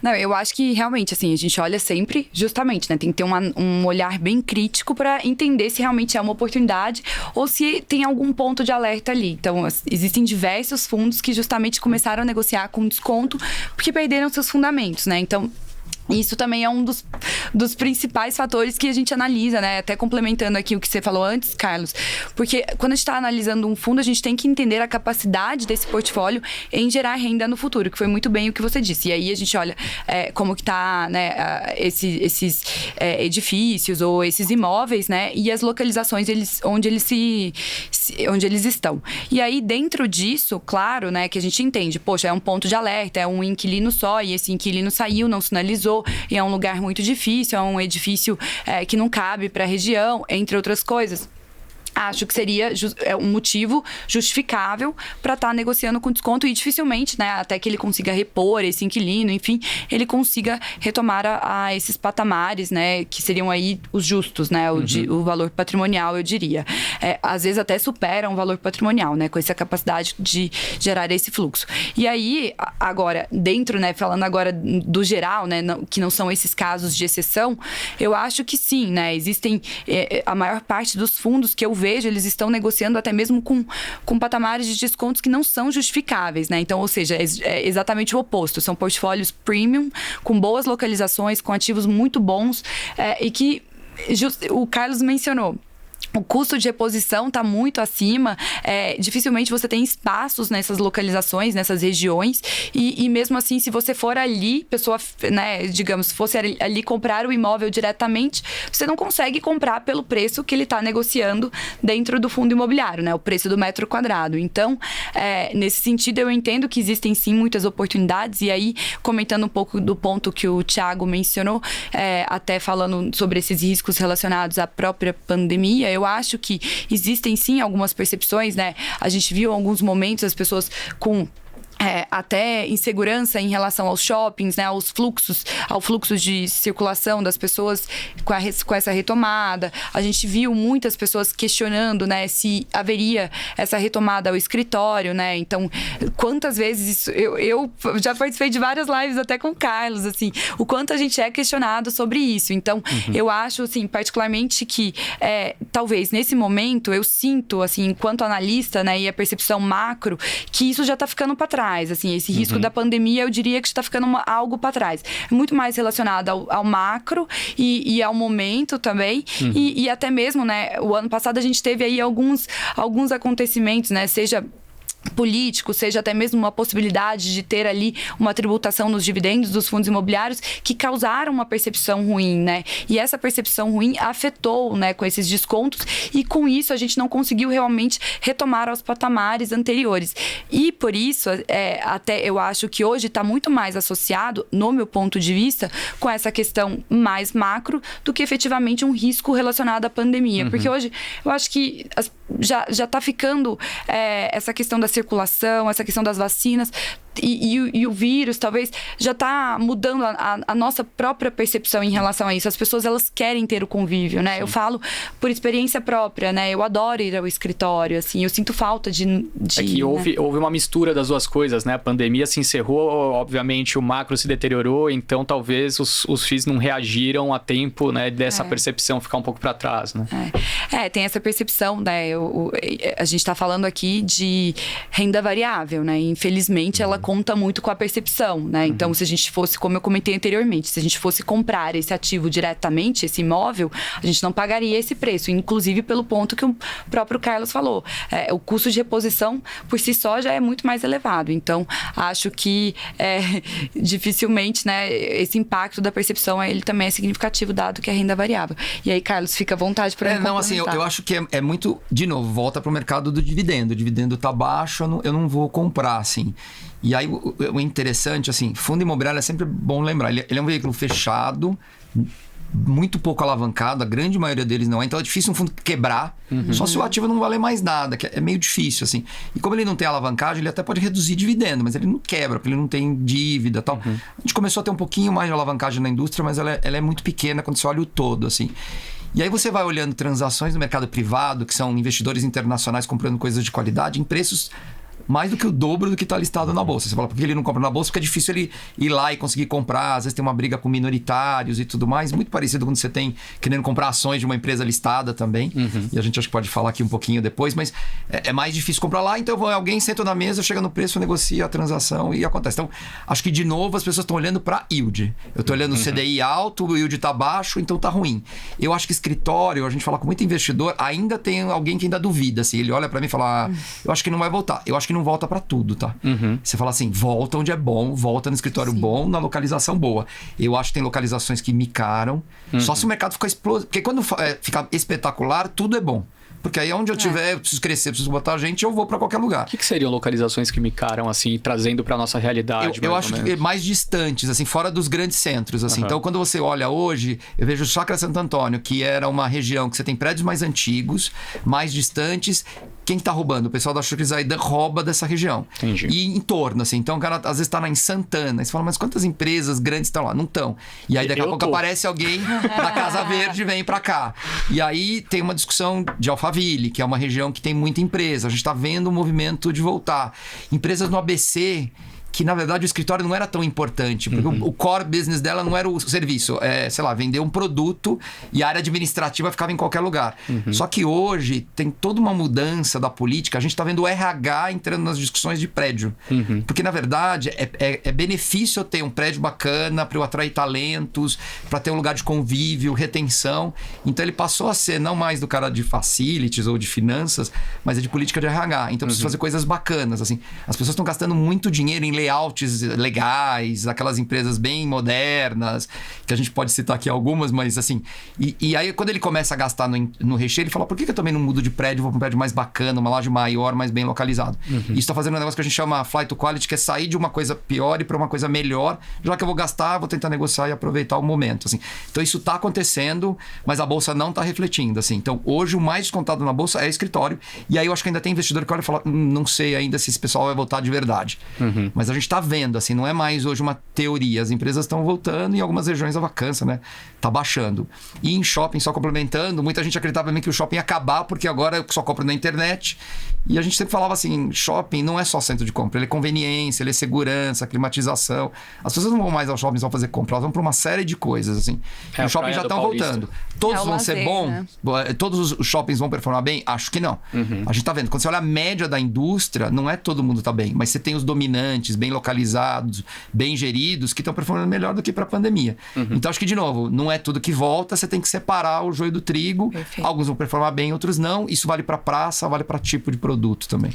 Não, eu acho que realmente, assim, a gente olha sempre, justamente, né? Tem que ter um olhar bem crítico para entender se realmente é uma oportunidade ou se tem algum ponto de alerta ali. Então, existem diversos fundos que justamente começaram a negociar com desconto porque perderam seus fundamentos, né? Então, isso também é um dos principais fatores que a gente analisa, né? Até complementando aqui o que você falou antes, Carlos. Porque quando a gente está analisando um fundo, a gente tem que entender a capacidade desse portfólio em gerar renda no futuro, que foi muito bem o que você disse. E aí a gente olha como que tá, né, esses edifícios ou esses imóveis, né? E as localizações onde eles estão. E aí, dentro disso, claro, né, que a gente entende, poxa, é um ponto de alerta, é um inquilino só, e esse inquilino saiu, não sinalizou, e é um lugar muito difícil, é um edifício que não cabe para a região, entre outras coisas. Acho que seria um motivo justificável para estar negociando com desconto e dificilmente, né, até que ele consiga repor esse inquilino, enfim, ele consiga retomar a esses patamares, né, que seriam aí os justos, né, o valor patrimonial, eu diria. Às vezes até supera um valor patrimonial, né, com essa capacidade de gerar esse fluxo. E aí, agora, dentro, né, falando agora do geral, né, que não são esses casos de exceção, eu acho que sim, né, existem a maior parte dos fundos que eu vejo, eles estão negociando até mesmo com patamares de descontos que não são justificáveis, né? Então, ou seja, é exatamente o oposto. São portfólios premium, com boas localizações, com ativos muito bons e que o Carlos mencionou. O custo de reposição está muito acima, dificilmente você tem espaços nessas localizações, nessas regiões, e mesmo assim, se você for ali, pessoa, né, digamos, se fosse ali comprar o imóvel diretamente, você não consegue comprar pelo preço que ele está negociando dentro do fundo imobiliário, né, o preço do metro quadrado. Então, nesse sentido, eu entendo que existem sim muitas oportunidades, e aí, comentando um pouco do ponto que o Thiago mencionou, até falando sobre esses riscos relacionados à própria pandemia, eu acho que existem sim algumas percepções, né? A gente viu em alguns momentos as pessoas com até insegurança em relação aos shoppings, né, ao fluxo de circulação das pessoas com essa retomada. A gente viu muitas pessoas questionando, né, se haveria essa retomada ao escritório, né? Então, quantas vezes eu já participei de várias lives até com o Carlos, assim, o quanto a gente é questionado sobre isso. Então, eu acho, assim, particularmente que talvez nesse momento eu sinto, assim, enquanto analista, né, e a percepção macro, que isso já está ficando para trás. Assim, esse risco da pandemia, eu diria que está ficando algo para trás. Muito mais relacionado ao macro e ao momento também. E até mesmo, né, o ano passado a gente teve aí alguns acontecimentos, né, seja político, seja até mesmo uma possibilidade de ter ali uma tributação nos dividendos dos fundos imobiliários que causaram uma percepção ruim, né? E essa percepção ruim afetou, né, com esses descontos, e com isso a gente não conseguiu realmente retomar aos patamares anteriores. E por isso, até eu acho que hoje está muito mais associado, no meu ponto de vista, com essa questão mais macro do que efetivamente um risco relacionado à pandemia. Porque hoje eu acho que já está ficando essa questão da circulação, essa questão das vacinas e o vírus talvez já está mudando a nossa própria percepção em relação a isso. As pessoas, elas querem ter o convívio, né? Sim. Eu falo por experiência própria, né? Eu adoro ir ao escritório, assim, eu sinto falta de que houve uma mistura das duas coisas, né? A pandemia se encerrou, obviamente o macro se deteriorou, então talvez os FIIs não reagiram a tempo, né? Dessa percepção ficar um pouco para trás, né? Tem essa percepção, né? A gente está falando aqui de renda variável, né? Infelizmente, ela conta muito com a percepção, né? Então, se a gente fosse, como eu comentei anteriormente, se a gente fosse comprar esse ativo diretamente, esse imóvel, a gente não pagaria esse preço, inclusive pelo ponto que o próprio Carlos falou. O custo de reposição, por si só, já é muito mais elevado. Então, acho que dificilmente, né, esse impacto da percepção, ele também é significativo, dado que é renda variável. E aí, Carlos, fica à vontade para não, assim, eu acho que é muito, de novo, volta para o mercado do dividendo. O dividendo tá baixo, eu não vou comprar, assim. E aí, o interessante, assim, fundo imobiliário é sempre bom lembrar. Ele é um veículo fechado, muito pouco alavancado, a grande maioria deles não é. Então é difícil um fundo quebrar, só se o ativo não valer mais nada, que é meio difícil, assim. E como ele não tem alavancagem, ele até pode reduzir dividendo, mas ele não quebra, porque ele não tem dívida e tal. A gente começou a ter um pouquinho mais de alavancagem na indústria, mas ela é muito pequena quando você olha o todo, assim. E aí você vai olhando transações no mercado privado, que são investidores internacionais comprando coisas de qualidade, em preços mais do que o dobro do que está listado na bolsa. Você fala, por que ele não compra na bolsa? Porque é difícil ele ir lá e conseguir comprar. Às vezes tem uma briga com minoritários e tudo mais. Muito parecido quando você tem querendo comprar ações de uma empresa listada também. E a gente acho que pode falar aqui um pouquinho depois, mas é mais difícil comprar lá. Então alguém senta na mesa, chega no preço, negocia a transação e acontece. Então, acho que de novo as pessoas estão olhando para yield. Eu estou olhando o CDI alto, o yield está baixo, então está ruim. Eu acho que escritório, a gente fala com muito investidor, ainda tem alguém que ainda duvida. Assim, ele olha para mim e fala, eu acho que não vai voltar. Eu acho que não volta para tudo, tá? Você fala assim, volta onde é bom, volta no escritório bom, na localização boa. Eu acho que tem localizações que micaram. Só se o mercado ficar explosivo. Porque quando fica espetacular, tudo é bom. Porque aí onde eu tiver, eu preciso crescer, preciso botar gente, eu vou para qualquer lugar. O que seriam localizações que micaram, assim, trazendo para nossa realidade? Eu acho que mais distantes, assim, fora dos grandes centros, assim. Então, quando você olha hoje, eu vejo Chácara Santo Antônio, que era uma região que você tem prédios mais antigos, mais distantes. Quem tá roubando? O pessoal da Chucrizaidan rouba dessa região. Entendi. E em torno, assim. Então, o cara às vezes tá lá em Santana. E você fala, mas quantas empresas grandes estão lá? Não estão. E aí, daqui a pouco aparece alguém da Casa Verde e vem para cá. E aí, tem uma discussão de Alphaville, que é uma região que tem muita empresa. A gente tá vendo o movimento de voltar. Empresas no ABC... que na verdade o escritório não era tão importante, porque o core business dela não era o serviço, sei lá, vender um produto e a área administrativa ficava em qualquer lugar. Só que hoje tem toda uma mudança da política, a gente está vendo o RH entrando nas discussões de prédio, porque na verdade é benefício eu ter um prédio bacana para eu atrair talentos, para ter um lugar de convívio, retenção. Então ele passou a ser não mais do cara de facilities ou de finanças, mas é de política de RH. Então eu preciso fazer coisas bacanas, assim. As pessoas estão gastando muito dinheiro em layouts legais, aquelas empresas bem modernas, que a gente pode citar aqui algumas, mas assim... E aí, quando ele começa a gastar no recheio, ele fala, por que eu também não mudo de prédio, vou para um prédio mais bacana, uma loja maior, mais bem localizado? Isso está fazendo um negócio que a gente chama flight to quality, que é sair de uma coisa pior e para uma coisa melhor. Já que eu vou gastar, vou tentar negociar e aproveitar o momento, assim. Então, isso está acontecendo, mas a Bolsa não está refletindo, assim. Então, hoje, o mais descontado na Bolsa é escritório. E aí, eu acho que ainda tem investidor que olha e fala, não sei ainda se esse pessoal vai voltar de verdade. Mas a gente está vendo, assim, não é mais hoje uma teoria. As empresas estão voltando e em algumas regiões a vacância, né? Tá baixando. E em shopping, só complementando, muita gente acreditava mesmo que o shopping ia acabar porque agora eu só compro na internet. E a gente sempre falava assim, shopping não é só centro de compra, ele é conveniência, ele é segurança, climatização. As pessoas não vão mais ao shopping só fazer compra, elas vão para uma série de coisas, assim. Os shoppings já estão voltando. Todos vão ser bons? Né? Todos os shoppings vão performar bem? Acho que não. A gente tá vendo. Quando você olha a média da indústria, não é todo mundo tá bem, mas você tem os dominantes, bem localizados, bem geridos, que estão performando melhor do que para a pandemia. Então, acho que, de novo, não é tudo que volta, você tem que separar o joio do trigo. Perfeito. Alguns vão performar bem, outros não. Isso vale para praça, vale para tipo de produto também.